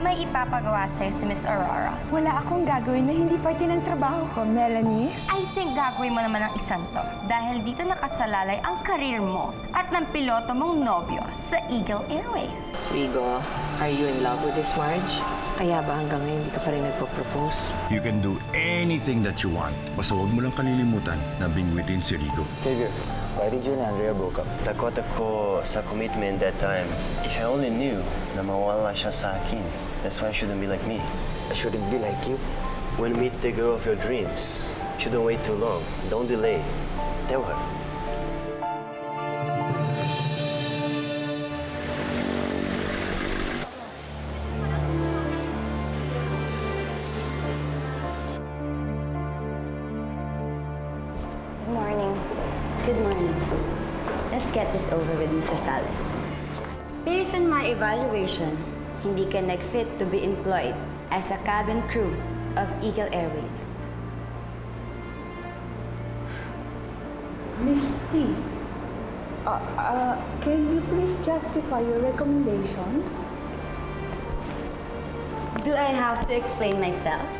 may ipapagawa sa'yo si Miss Aurora. Wala akong gagawin na hindi parte ng trabaho ko, Melanie. I think gagawin mo naman ang isang to. Dahil dito nakasalalay ang karir mo at ng piloto mong nobyo sa Eagle Airways. Rigo, are you in love with this Marge? Kaya ba hanggang ngayon hindi ka pa rin nagpo-propose? You can do anything that you want. Basta huwag mo lang kalilimutan na bingwitin si Rigo. Xavier, why did you and Andrea broke up? Takot ako sa commitment that time. If I only knew na mawala siya sa akin, that's why I shouldn't be like me. I shouldn't be like you. When meet the girl of your dreams, shouldn't wait too long. Don't delay. Tell her. Good morning. Good morning. Let's get this over with, Mr. Salas. Based on my evaluation, hindi ka nag-fit to be employed as a cabin crew of Eagle Airways. Miss T, can you please justify your recommendations? Do I have to explain myself?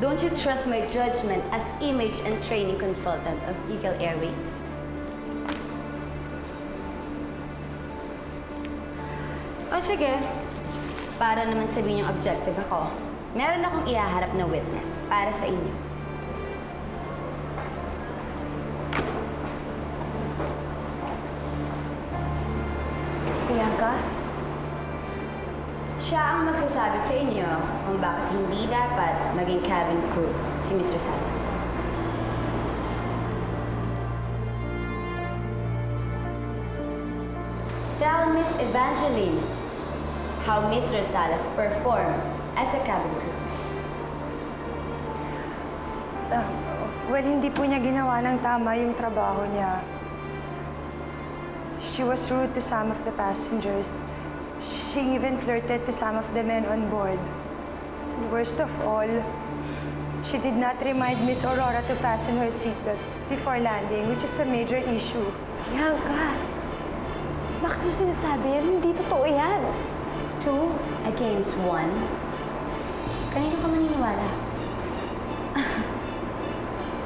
Don't you trust my judgment as image and training consultant of Eagle Airways? O sige, para naman sabihin yung objective ako, meron akong ihaharap na witness para sa inyo. Bianca? Siya ang magsasabi sa inyo kung bakit hindi dapat maging cabin crew si Mr. Salas. Tell Miss Evangeline how Mr. Salas performed as a cabin crew. Well, hindi po niya ginawa ng tama yung trabaho niya. She was rude to some of the passengers. She even flirted to some of the men on board. And worst of all, she did not remind Miss Aurora to fasten her seatbelt before landing, which is a major issue. Bianca, bakit mo sinasabi yan? Hindi totoo yan. 2 against 1. Kanino ka maniniwala?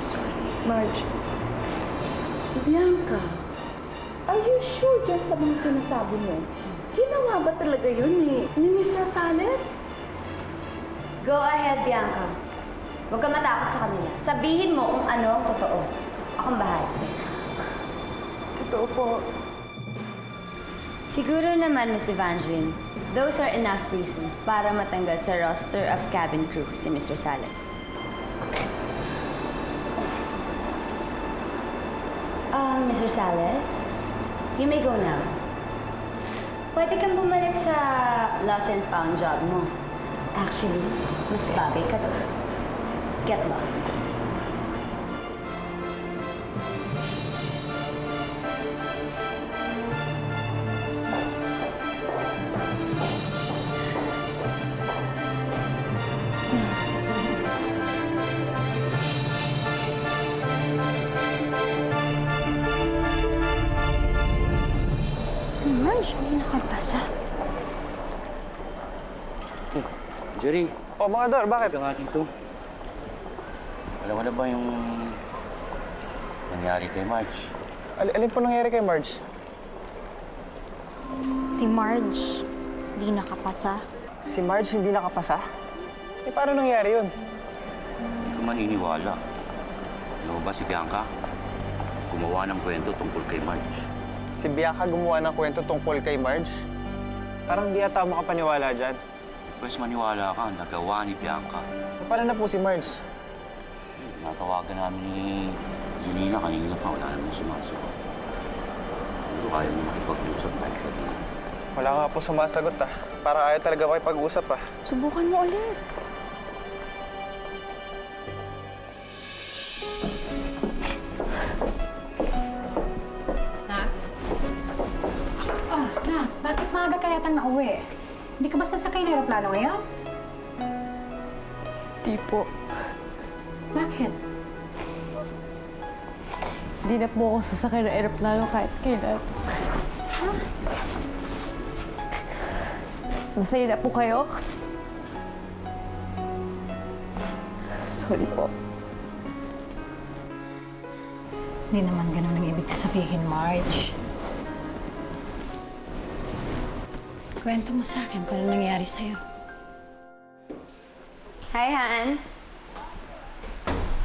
Sorry, Marge. Bianca, are you sure dyan sa mga sinasabi mo? Ginawa ba talaga yun ni Miss Rosales? Go ahead, Bianca. Huwag ka matakot sa kanila. Sabihin mo kung ano ang totoo. Akong bahala sa'yo. Totoo po. Siguro naman, Miss Evangeline, those are enough reasons para matanggal sa roster of cabin crew si Mr. Salas. Mr. Salas, you may go now. Pwede kang bumalik sa lost and found job mo. Actually, mas bagay ka doon. Get lost. Marge, may nakapasa. Jerry, Oh, mga Dor, bakit? yung ating to. Alam mo na ba yung nangyari kay Marge? Alin po nangyari kay Marge? Si Marge, di nakapasa. Si Marge hindi nakapasa? Eh, paano nangyari yun? Hindi ko maniniwala. Ano ba si Bianca? Gumawa ng kwento tungkol kay Marge. Si Bianca gumawa ng kwento tungkol kay Marge? Parang di ata ako makapaniwala dyan. Pwes maniwala ka, nagawa ni Bianca. Eh, paano na po si Marge? Natawagan namin ni Janina kanina pa, wala namang sumasagot. Hindi kaya niya makipag-usap kahit kanina. Wala nga po sumasagot ah. Para ayaw talaga makipag-usap ah. Subukan mo ulit. Nak, bakit maaga ka yatang nauwi? Hindi ka ba sasakay ng aeroplano ngayon? Di po. Bakit? Di na po ako sasakay ng aeroplano kahit kailan. Masaya na po kayo? Sorry po. Hindi naman ganun ang ibig sabihin, Marge. Kwento mo sa akin kung ano nangyari sa'yo. Hi, Han.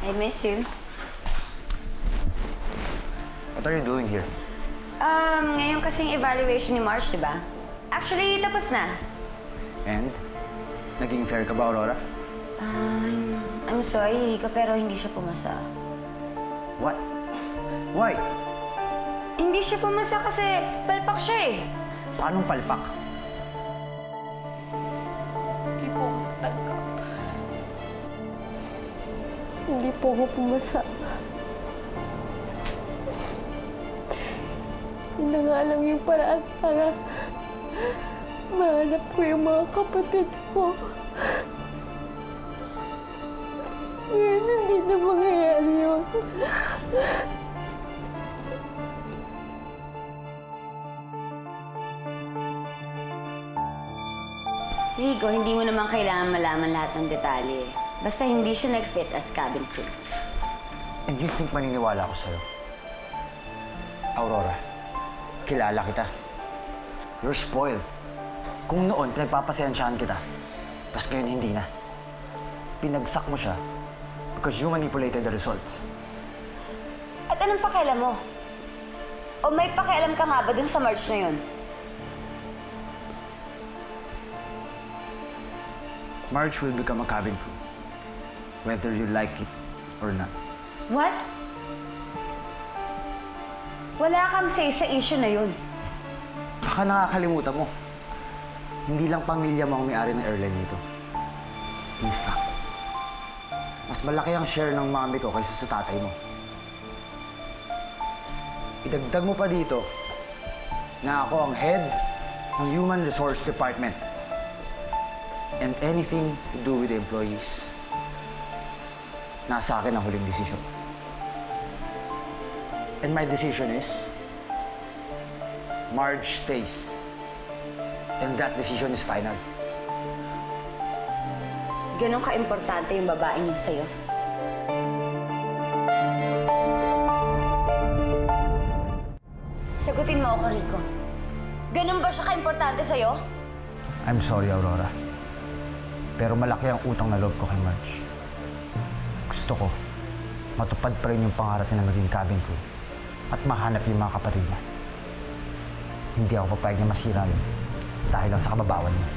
I miss you. What are you doing here? Ngayon kasing evaluation ni March, di ba? Actually, tapos na. And? Naging fair ka ba, Aurora? I'm sorry, Rico, pero hindi siya pumasa. What? Why? Hindi siya pumasa kasi palpak siya eh. Paanong palpak? Hindi po ako matanggap. Hindi po ako pumasa. Hindi na nga lang yung paraan para mahanap ko yung mga kapatid ko. Ngayon, hindi na mangyayari yun. Rico, hindi mo naman kailangan malaman lahat ng detalye. Basta hindi siya nag-fit as cabin crew. And you think maniniwala ako sa'yo? Aurora, kilala kita. You're spoiled. Kung noon, pinagpapasensyahan kita. Tapos ngayon, hindi na. Pinagsak mo siya because you manipulated the results. At anong pakialam mo? O may pakialam ka nga ba dun sa March na yun? Marge will become a cabin crew. Whether you like it or not. What? Wala kang say sa issue na yun. Baka nakakalimutan mo. Hindi lang pamilya mo ang may-ari ng airline nito. In fact, mas malaki ang share ng mami ko kaysa sa tatay mo. Idagdag mo pa dito na ako ang head ng Human Resource Department. And anything to do with the employees, nasa akin ang huling desisyon. And my decision is, Marge stays. And that decision is final. Ganon ka-importante yung babaeng yun sa'yo. Sagutin mo ako, Rico. Ganon ba siya ka-importante sa'yo? I'm sorry, Aurora. Pero malaki ang utang na loob ko kay Marge. Gusto ko, matupad pa rin yung pangarap niya na maging cabin crew at mahanap yung mga kapatid niya. Hindi ako papayag na masira yun dahil lang sa kababawan niya.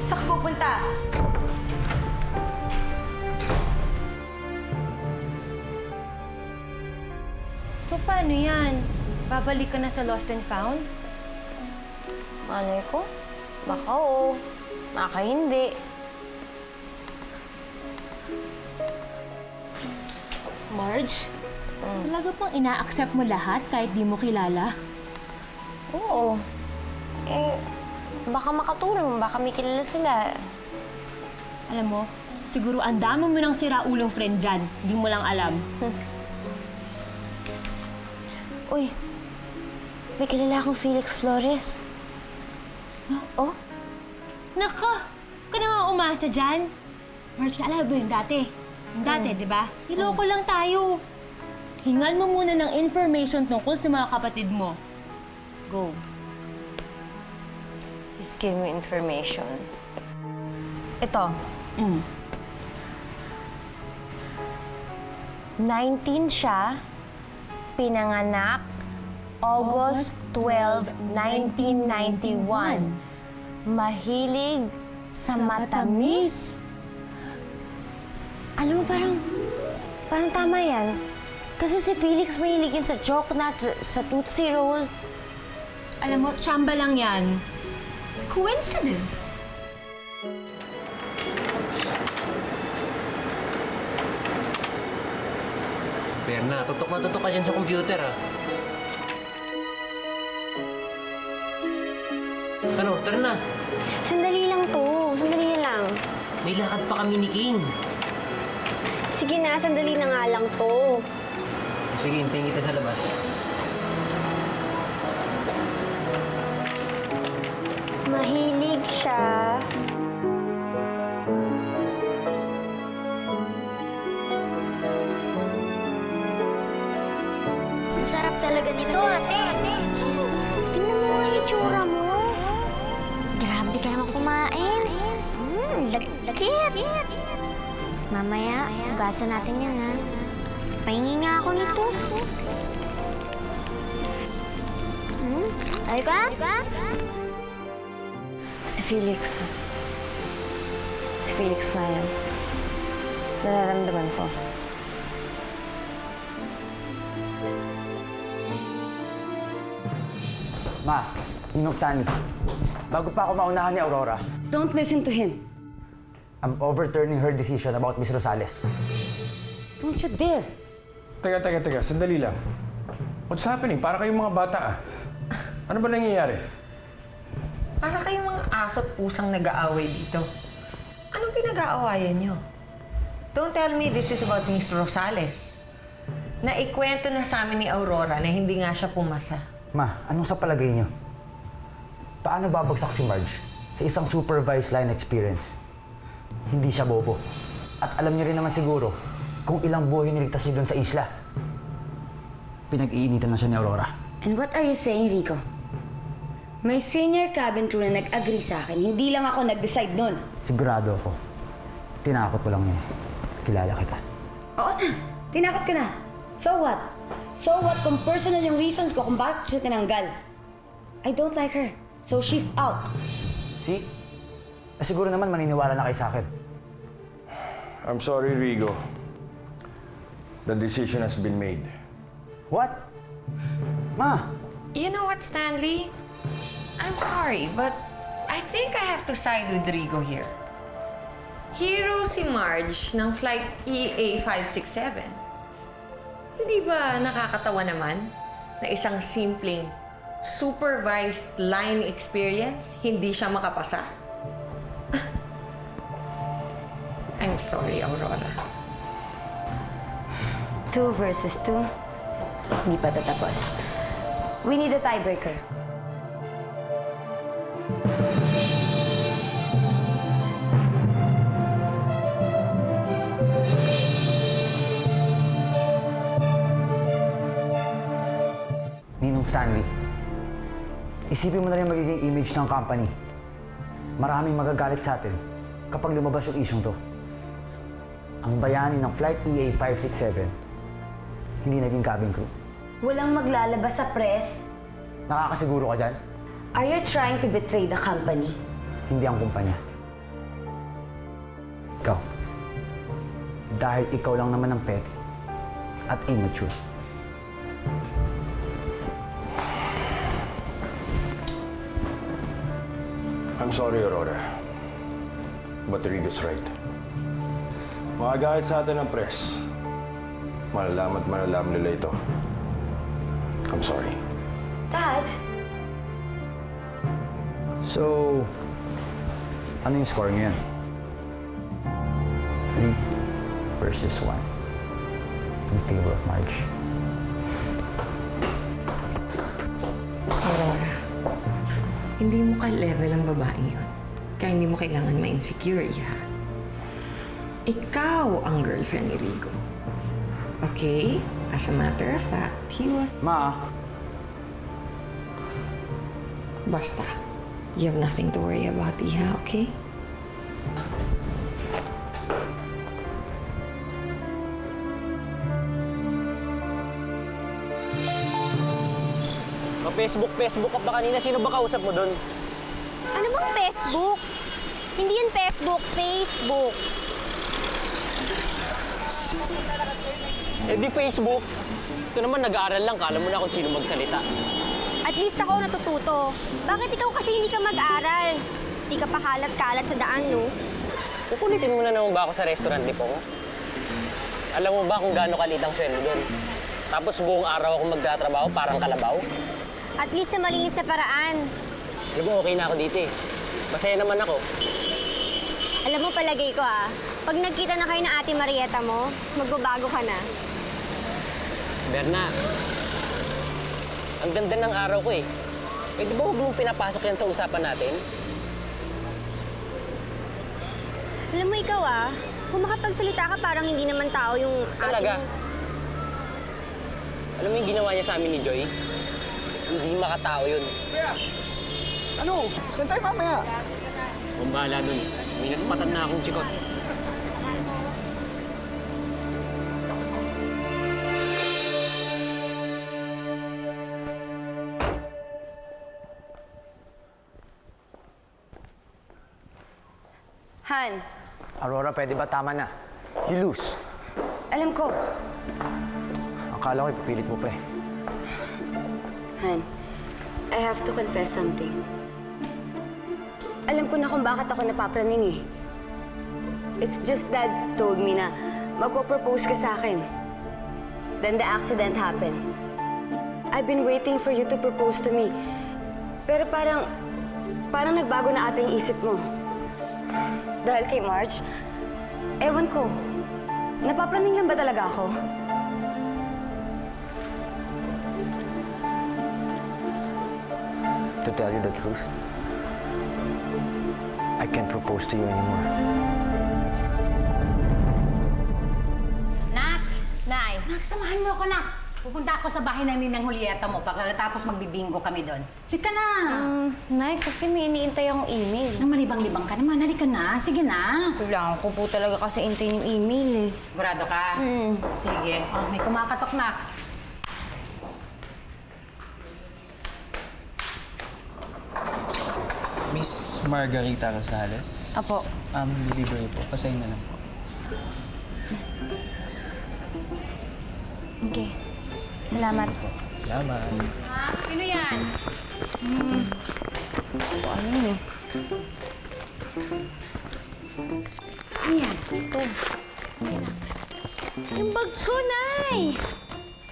Saan ka pupunta? So, paano yan? Babalik ka na sa Lost and Found? Malay ko? Baka oo. Baka hindi. Marge, talaga bang ina-accept mo lahat kahit di mo kilala? Oo. Eh, baka makatulong. Baka may kilala sila. Alam mo, siguro ang dami mo ng siraulong friend dyan. Hindi mo lang alam. Uy, may kilala akong Felix Flores. Oh? Nako! Huwag ka naman umasa dyan. Marge, naalala ba yung dati? Yung dati, di ba? Niloko lang tayo. Hingan mo muna ng information tungkol sa mga kapatid mo. Go. Please give me information. Ito. 19 siya. Pinanganak August 12, 1991. Mahilig sa matamis. Alam mo, parang tama yan. Kasi si Felix mahilig yun sa chocolate, sa Tootsie Roll. Alam mo, tsamba lang yan. Coincidence. Berna, tutok na tutok ka dyan sa computer, ah. Ano, tara na. Sandali lang to. Sandali lang. May lakad pa kami ni King. Sige na, sandali na nga lang to. Sige, hintayin kita sa labas. Mahilig siya ganito, ate. Tingnan mo nga yung itsura mo. Grabe ka naman kumain. Lagkit. Mamaya, hugasan natin yan, ha? Pahingi nga ako nito. Ay ba? Si Felix. Si Felix nga yan. Nararamdaman ko. Ma, Ninong Stanley. Bago pa ako maunahan ni Aurora, Don't listen to him. I'm overturning her decision about Miss Rosales. Don't you dare. Teka. Sandali lang. What's happening? Para kayong mga bata ah. Ano ba nangyayari? Para kayong mga aso't pusang nag-aaway dito. Anong pinag-aawayan nyo? Don't tell me this is about Miss Rosales. Naikwento na sa amin ni Aurora na hindi nga siya pumasa. Ma, anong sa palagay niyo? Paano babagsak si Marge sa isang supervised line experience? Hindi siya bobo. At alam niyo rin naman siguro kung ilang buhay niligtas niya doon sa isla. Pinag-iinitan na siya ni Aurora. And what are you saying, Rico? May senior cabin crew na nag-agree sa akin. Hindi lang ako nag-decide nun. Sigurado ako. Tinakot mo lang niya. Kilala kita. Oo na. Tinakot ka na. So what? So what kung personal yung reasons ko kung bakit siya tinanggal? I don't like her. So she's out. See? Siguro naman maniniwala na kayo sa akin. I'm sorry, Rigo. The decision has been made. What? Ma! You know what, Stanley? I'm sorry, but I think I have to side with Rigo here. Hero si Marge ng Flight EA567. Hindi ba nakakatawa naman na isang simpleng supervised line experience, hindi siya makapasa? I'm sorry, Aurora. 2 versus 2. Hindi pa tatapos. We need a tiebreaker. Ninong Stanley, isipin mo na rin magiging image ng company. Maraming magagalit sa atin kapag lumabas yung isyong to. Ang bayani ng Flight EA567, hindi naging cabin crew. Walang maglalabas sa press. Nakakasiguro ka dyan? Are you trying to betray the company? Hindi ang kumpanya. Ikaw. Dahil ikaw lang naman ang petty at immature. I'm sorry, Aurora. But Rigo's right. Makagalit sa atin ang press. Malalaman at malalaman nila ito. I'm sorry. Dad? So, ano yung score ngayon? 3 versus 1. In favor of Marge. Aurora, hindi mo ka-level ang babaeng yun. Kaya hindi mo kailangan ma-insecure, ha? Ikaw ang girlfriend ni Rigo. Okay? As a matter of fact, he was... Ma, Basta, you have nothing to worry about, Iha, okay? Facebook ka pa kanina. Sino ba kausap mo doon? Ano bang Facebook? Hindi yun Facebook, Facebook. Eh di Facebook. Ito naman nag-aaral lang. Kala mo na kung sino magsalita. At least ako natututo. Bakit ikaw kasi hindi ka mag-aral? Hindi ka pa kalat-kalat sa daan, no? Kukulitin mo na naman ba ako sa restaurant, di po? Alam mo ba kung gaano kalit ang sweldo doon? Tapos buong araw ako magtatrabaho parang kalabaw? At least na malinis na paraan. Alam mo, okay na ako dito eh. Masaya naman ako. Alam mo, palagay ko pag nagkita na kayo ng Ate Marieta mo, magbabago ka na. Berna, ang ganda ng araw ko eh. Pwede ba huwag mong pinapasok yan sa usapan natin? Alam mo, ikaw kung makapagsalita ka, parang hindi naman tao yung Talaga? ate mo. Alam mo yung ginawa niya sa amin ni Joy? Hindi makatao yun. Ano? Saan tayo mamaya? Kung bahala dun, may naspatan na akong chikot. Han, Aurora, pwede ba tama na? You lose. alam ko. Akala ko ipipilit mo pa eh. Han, I have to confess something. Alam ko na kung bakit ako napapraning eh. It's just Dad told me na magpo-propose ka sa akin. Then the accident happened. I've been waiting for you to propose to me. Pero parang nagbago na ata yung isip mo. Dahil kay Marge, ewan ko, napapraning lang ba talaga ako? To tell you the truth, I can't propose to you anymore. Nak! Nay! Nak, samahan mo ako, Nak! Pupunta ako sa bahay ng Ninang Julieta mo pagkatapos magbibingo kami doon. Halika na! Nay, kasi may iniintay akong email. Nang malibang-libang ka naman, halika na. Sige na. Kailangan ko po talaga kasi intayin yung email eh. Sigurado ka? Sige. Oh, may kumakatok, Nak. Miss Margarita Rosales? Apo. Delivery po. Pasayin na lang po. Okay. Salamat. Salamat. Sino yan? Ano yun eh? Ano yan? Ito. Yung bag ko, Nay!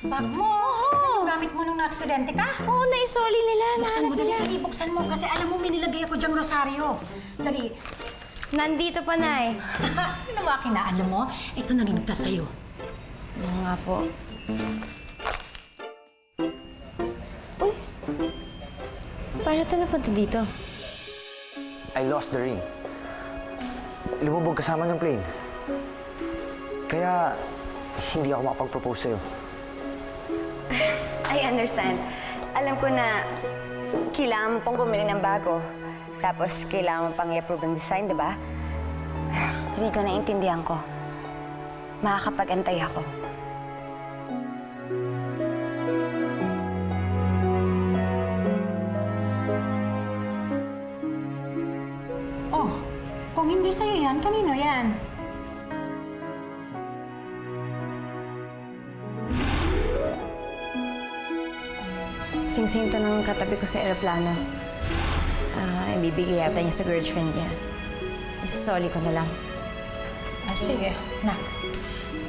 Bag mo? Oo. Gamit mo nung na-aksidente ka? Oo, naisoli nila. Buksan mo, dali. Buksan mo kasi alam mo, may nilagay ako dyang rosaryo. Dali. Nandito pa, Nay. Ano ba kinaalam mo? Ito naligtas sa'yo. Oo nga po. Uy! Paano ito napunta dito? I lost the ring. Lumubog kasama ng plane. Kaya hindi ako makapag-propose sa'yo. I understand. Alam ko na kailangan mo pong bumili ng bago. Tapos kailangan mo pang i-approve ang design, di ba? Rico, naiintindihan ko. Makakapag-antay ako. Oh, kung hindi sa'yo yan, kanino yan? Sing-sing to ng katabi ko sa aeroplano. Ibibigay yata niya sa girlfriend niya. Isasoli ko na lang. Sige, nak.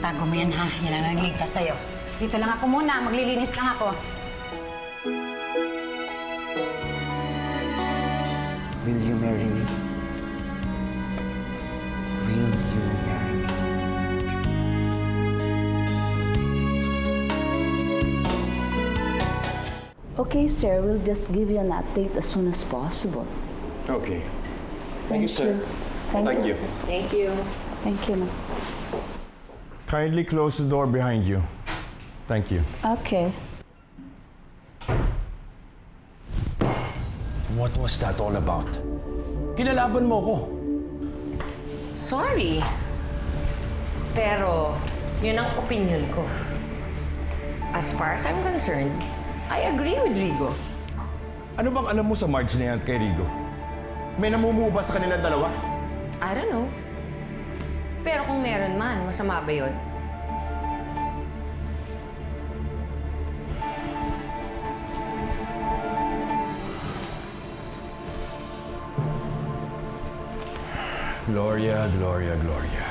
Tago mo yan, ha? Yan ang nagligtas sa'yo. Dito lang ako muna. Maglilinis lang ako. Will you marry me? Will you marry me? Okay, sir. We'll just give you an update as soon as possible. Okay. Thank you, sir. Thank you. sir. Thank you. Thank you, ma'am. Kindly close the door behind you. Thank you. Okay. What was that all about? Kinalaban mo ko. Sorry. Pero, yun ang opinion ko. As far as I'm concerned, I agree with Rigo. Ano bang alam mo sa Marge na yan kay Rigo? May namumubat sa kanilang dalawa? I don't know. Pero kung meron man, masama ba yun? Gloria, Gloria, Gloria.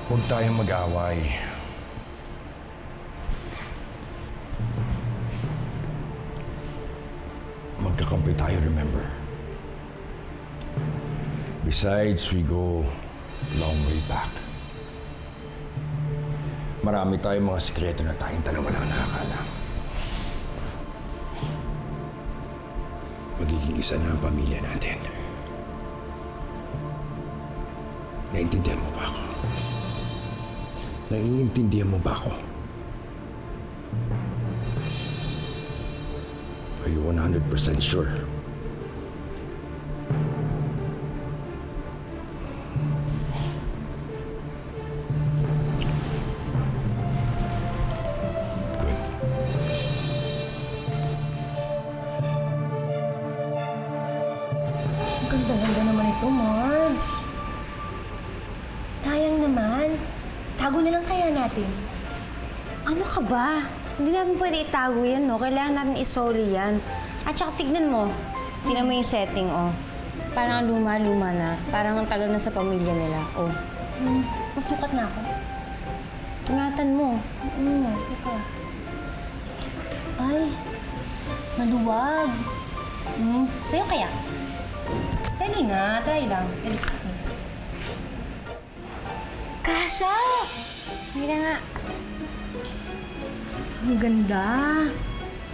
Huwag tayong mag-away. Magkakampi tayo, remember? Besides, we go long way back. Marami tayong mga sikreto na tayong dalawa lang nakakalam. Magiging isa na ang pamilya natin. Naiintindihan mo ba ako? Naiintindihan mo ba ako? Are you 100% sure? Good. Ang ganda-ganda naman ito, Marge. Sayang naman. Tago na lang kaya natin. Ano ka ba? Hindi natin pwede itago yan, no? Kailangan natin isoli yan. At saka tignan mo. Tignan mo yung setting, oh. Parang luma-luma na. Parang ang tagal na sa pamilya nila, oh. Masukat na ako. Ingatan mo. Teka. Ay, maluwag. Sa'yo kaya? Dali nga, try lang. Dali, please. Kasha! Hindi na nga. Ang ganda.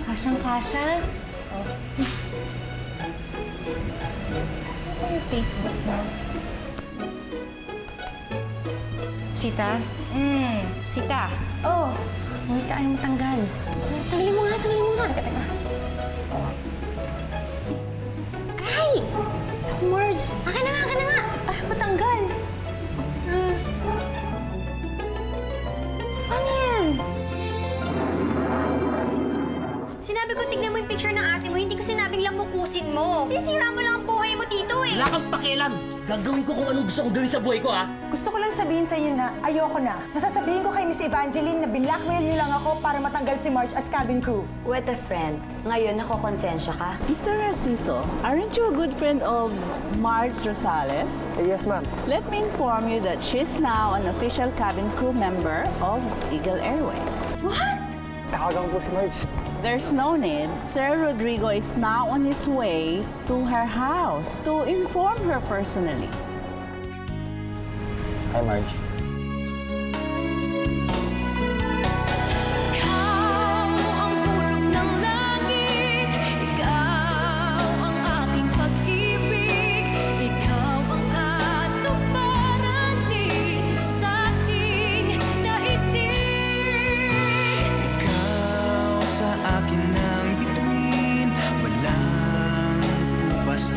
Kasyang-kasya. Oh. Ano yung Facebook mo? Sita? Sita? Oh, Hindi ka ayaw matanggal. Tanggalin mo nga, tanggalin mo nga. teka. Ay! Ako, Marge. Akin na nga, akin na nga. Ah, matanggal. Ano yan? Sinabi ko, tignan mo yung picture ng ate mo. Hindi ko sinabing lamukusin mo. Sisira mo lang ang buhay mo dito eh. Wala kang pakialam. Gagawin ko kung anong gusto kong gawin sa buhay ko, ha? Gusto ko lang sabihin sa iyo na ayoko na. Nasasabihin ko kay Miss Evangeline na binlockmail niyo lang ako para matanggal si Marge as cabin crew. What a friend. Ngayon, nakokonsensya ka. Mr. Narciso, aren't you a good friend of Marge Rosales? Yes, ma'am. Let me inform you that she's now an official cabin crew member of Eagle Airways. What? Takagang po si Marge. There's no need. Sir Rodrigo is now on his way to her house to inform her personally. Hi, Marge. Sa akin ang bituin, walang kupas